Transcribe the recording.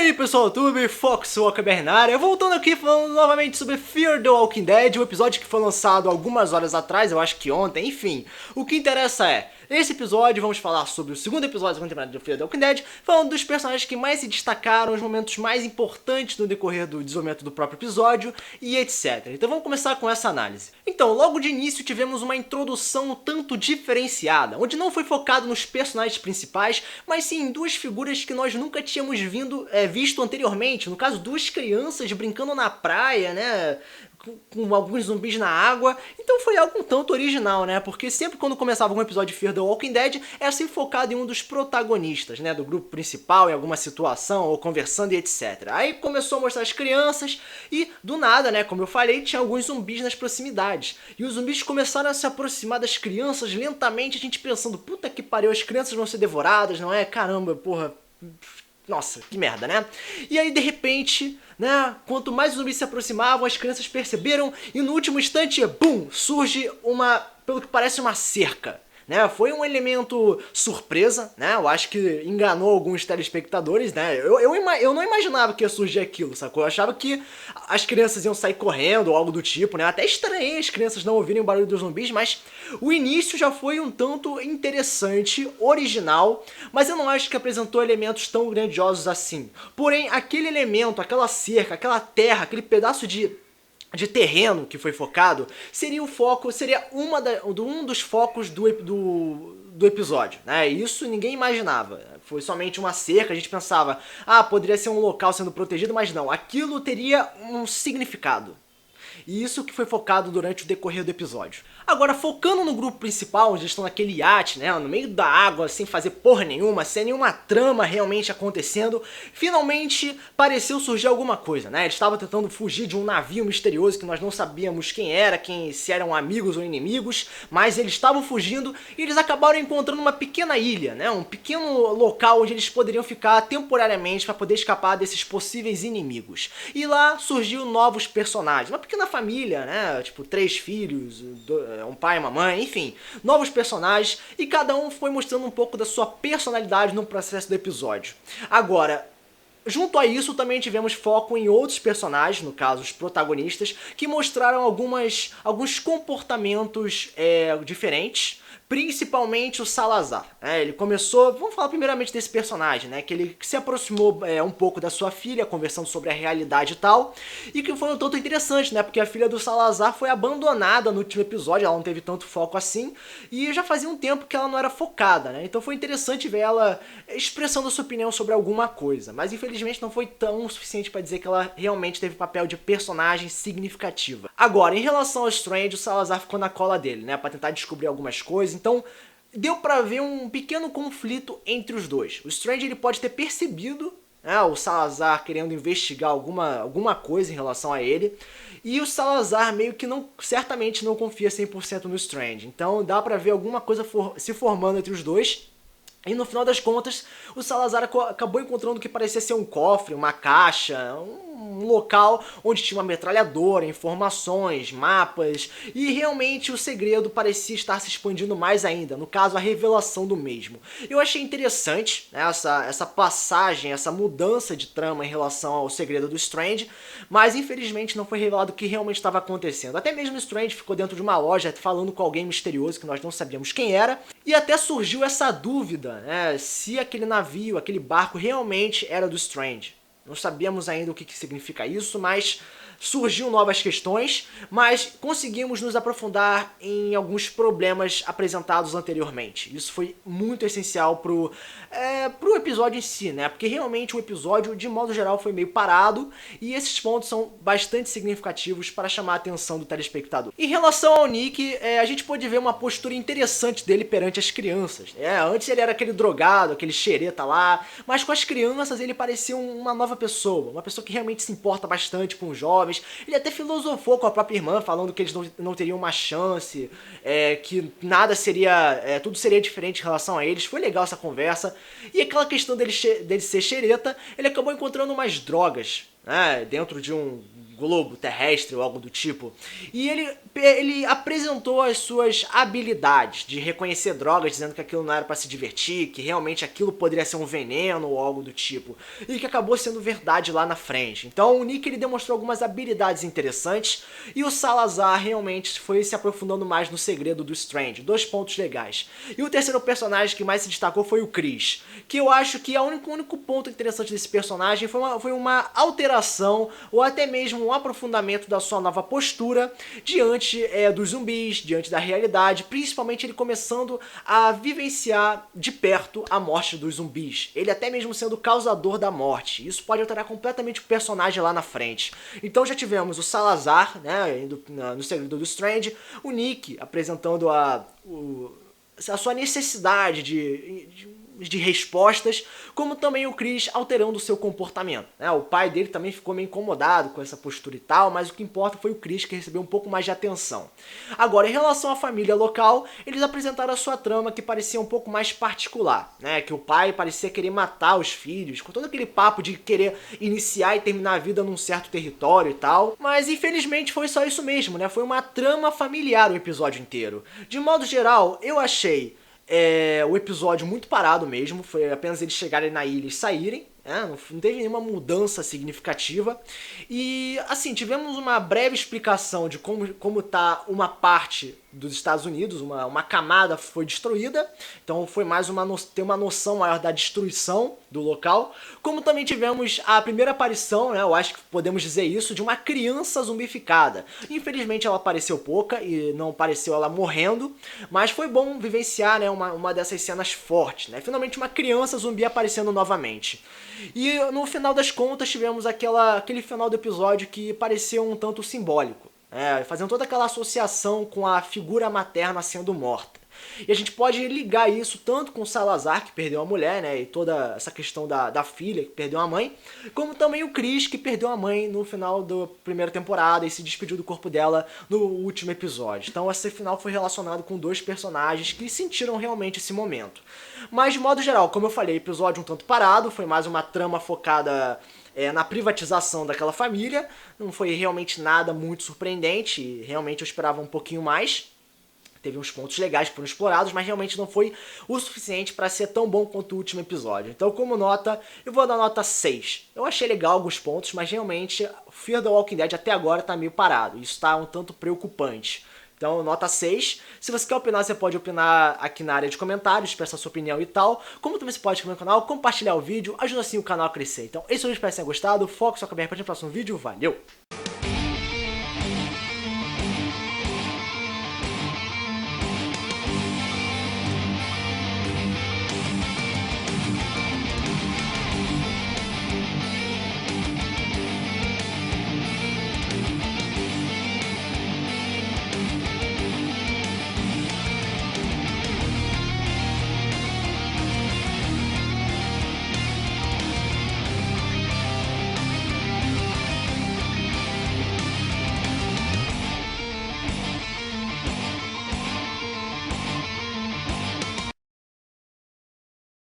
aí pessoal, YouTube, Foxwalker Bernard, voltando aqui falando novamente sobre Fear the Walking Dead, um episódio que foi lançado algumas horas atrás, eu acho que ontem, enfim. O que interessa é, nesse episódio vamos falar sobre o segundo episódio da segunda temporada de Fear the Walking Dead, falando dos personagens que mais se destacaram, os momentos mais importantes no decorrer do desenvolvimento do próprio episódio e etc. Então vamos começar com essa análise. Então, logo de início tivemos uma introdução um tanto diferenciada, onde não foi focado nos personagens principais, mas sim em duas figuras que nós nunca tínhamos visto anteriormente, no caso duas crianças brincando na praia, né, com alguns zumbis na água. Então foi algo um tanto original, né, porque sempre quando começava algum episódio de Fear the Walking Dead era sempre focado em um dos protagonistas, né, do grupo principal, em alguma situação, ou conversando e etc. Aí começou a mostrar as crianças e do nada, né, como eu falei, tinha alguns zumbis nas proximidades. E os zumbis começaram a se aproximar das crianças lentamente, a gente pensando, puta que pariu, as crianças vão ser devoradas, não é? Caramba, porra... Nossa, que merda, né? E aí, de repente, né, quanto mais os zumbis se aproximavam, as crianças perceberam e no último instante, bum, surge pelo que parece uma cerca. Né, foi um elemento surpresa, né, eu acho que enganou alguns telespectadores, né, eu não imaginava que ia surgir aquilo, sacou? Eu achava que as crianças iam sair correndo ou algo do tipo, né, até estranhei as crianças não ouvirem o barulho dos zumbis, mas o início já foi um tanto interessante, original, mas eu não acho que apresentou elementos tão grandiosos assim. Porém, aquele elemento, aquela cerca, aquela terra, aquele pedaço de terreno que foi focado, seria um dos focos do episódio, né? Isso ninguém imaginava. Foi somente uma cerca, a gente pensava, poderia ser um local sendo protegido, mas não, aquilo teria um significado. E isso que foi focado durante o decorrer do episódio. Agora, focando no grupo principal, onde eles estão naquele iate, né, no meio da água, sem fazer porra nenhuma, sem nenhuma trama realmente acontecendo, finalmente pareceu surgir alguma coisa, né? Eles estavam tentando fugir de um navio misterioso que nós não sabíamos quem era, se eram amigos ou inimigos, mas eles estavam fugindo e eles acabaram encontrando uma pequena ilha, né, um pequeno local onde eles poderiam ficar temporariamente para poder escapar desses possíveis inimigos. E lá surgiu novos personagens, uma pequena família, né, tipo 3 filhos, um pai, uma mãe, enfim, novos personagens, e cada um foi mostrando um pouco da sua personalidade no processo do episódio. Agora, junto a isso, também tivemos foco em outros personagens, no caso, os protagonistas, que mostraram alguns comportamentos diferentes, principalmente o Salazar. Ele começou, vamos falar primeiramente desse personagem, né, que ele se aproximou um pouco da sua filha, conversando sobre a realidade e tal, e que foi um tanto interessante, né, porque a filha do Salazar foi abandonada no último episódio, ela não teve tanto foco assim, e já fazia um tempo que ela não era focada, né, então foi interessante ver ela expressando a sua opinião sobre alguma coisa, mas infelizmente não foi tão suficiente para dizer que ela realmente teve papel de personagem significativa. Agora, em relação ao Strange, o Salazar ficou na cola dele, né, para tentar descobrir algumas coisas, então deu pra ver um pequeno conflito entre os dois. O Strange ele pode ter percebido, né, o Salazar querendo investigar alguma coisa em relação a ele, e o Salazar meio que certamente não confia 100% no Strange. Então dá pra ver alguma coisa se formando entre os dois. E no final das contas, o Salazar acabou encontrando o que parecia ser um cofre, uma caixa, um local onde tinha uma metralhadora, informações, mapas, e realmente o segredo parecia estar se expandindo mais ainda, no caso a revelação do mesmo. Eu achei interessante, né, essa passagem, essa mudança de trama em relação ao segredo do Strange, mas infelizmente não foi revelado o que realmente estava acontecendo. Até mesmo o Strange ficou dentro de uma loja falando com alguém misterioso que nós não sabíamos quem era, e até surgiu essa dúvida, né, se aquele navio, aquele barco realmente era do Strange. Não sabíamos ainda o que significa isso, mas surgiu novas questões, mas conseguimos nos aprofundar em alguns problemas apresentados anteriormente. Isso foi muito essencial pro episódio em si, né? Porque realmente o episódio, de modo geral, foi meio parado e esses pontos são bastante significativos para chamar a atenção do telespectador. Em relação ao Nick, a gente pôde ver uma postura interessante dele perante as crianças. Antes ele era aquele drogado, aquele xereta lá, mas com as crianças ele parecia uma nova pessoa, uma pessoa que realmente se importa bastante com os jovens. Ele até filosofou com a própria irmã, falando que eles não teriam uma chance, que nada seria, tudo seria diferente em relação a eles. Foi legal essa conversa. E aquela questão dele ser xereta, ele acabou encontrando umas drogas, né, dentro de um globo terrestre ou algo do tipo. E ele apresentou as suas habilidades de reconhecer drogas, dizendo que aquilo não era para se divertir, que realmente aquilo poderia ser um veneno ou algo do tipo, e que acabou sendo verdade lá na frente. Então o Nick ele demonstrou algumas habilidades interessantes e o Salazar realmente foi se aprofundando mais no segredo do Strange. 2 pontos legais. E o terceiro personagem que mais se destacou foi o Chris, que eu acho que o único ponto interessante desse personagem foi uma alteração ou até mesmo um aprofundamento da sua nova postura diante dos zumbis, diante da realidade, principalmente ele começando a vivenciar de perto a morte dos zumbis, ele até mesmo sendo o causador da morte. Isso pode alterar completamente o personagem lá na frente. Então já tivemos o Salazar, né, no segredo do Strange, o Nick apresentando a sua necessidade de respostas, como também o Chris alterando o seu comportamento, né? O pai dele também ficou meio incomodado com essa postura e tal, mas o que importa foi o Chris que recebeu um pouco mais de atenção. Agora, em relação à família local, eles apresentaram a sua trama que parecia um pouco mais particular, né? Que o pai parecia querer matar os filhos, com todo aquele papo de querer iniciar e terminar a vida num certo território e tal, mas infelizmente foi só isso mesmo, né? Foi uma trama familiar o episódio inteiro. De modo geral, eu achei o episódio muito parado mesmo, foi apenas eles chegarem na ilha e saírem, não teve nenhuma mudança significativa. E assim, tivemos uma breve explicação de como tá uma parte dos Estados Unidos, uma camada foi destruída, então foi mais ter uma noção maior da destruição do local, como também tivemos a primeira aparição, né, eu acho que podemos dizer isso, de uma criança zumbificada. Infelizmente ela apareceu pouca e não apareceu ela morrendo, mas foi bom vivenciar, né, uma dessas cenas fortes, né, finalmente uma criança zumbi aparecendo novamente. E no final das contas tivemos aquele final do episódio que pareceu um tanto simbólico, fazendo toda aquela associação com a figura materna sendo morta. E a gente pode ligar isso tanto com o Salazar, que perdeu a mulher, né, e toda essa questão da filha, que perdeu a mãe, como também o Chris, que perdeu a mãe no final da primeira temporada e se despediu do corpo dela no último episódio. Então esse final foi relacionado com 2 personagens que sentiram realmente esse momento. Mas de modo geral, como eu falei, episódio um tanto parado, foi mais uma trama focada na privatização daquela família, não foi realmente nada muito surpreendente, realmente eu esperava um pouquinho mais. Teve uns pontos legais que foram explorados, mas realmente não foi o suficiente para ser tão bom quanto o último episódio. Então, como nota, eu vou dar nota 6. Eu achei legal alguns pontos, mas realmente Fear the Walking Dead até agora tá meio parado. Isso tá um tanto preocupante. Então, nota 6. Se você quer opinar, você pode opinar aqui na área de comentários, expressar sua opinião e tal. Como também você pode inscrever no canal, compartilhar o vídeo, ajuda assim o canal a crescer. Então, esse é o vídeo, espero que você tenha gostado. Foco, só que bem, para o próximo vídeo. Valeu!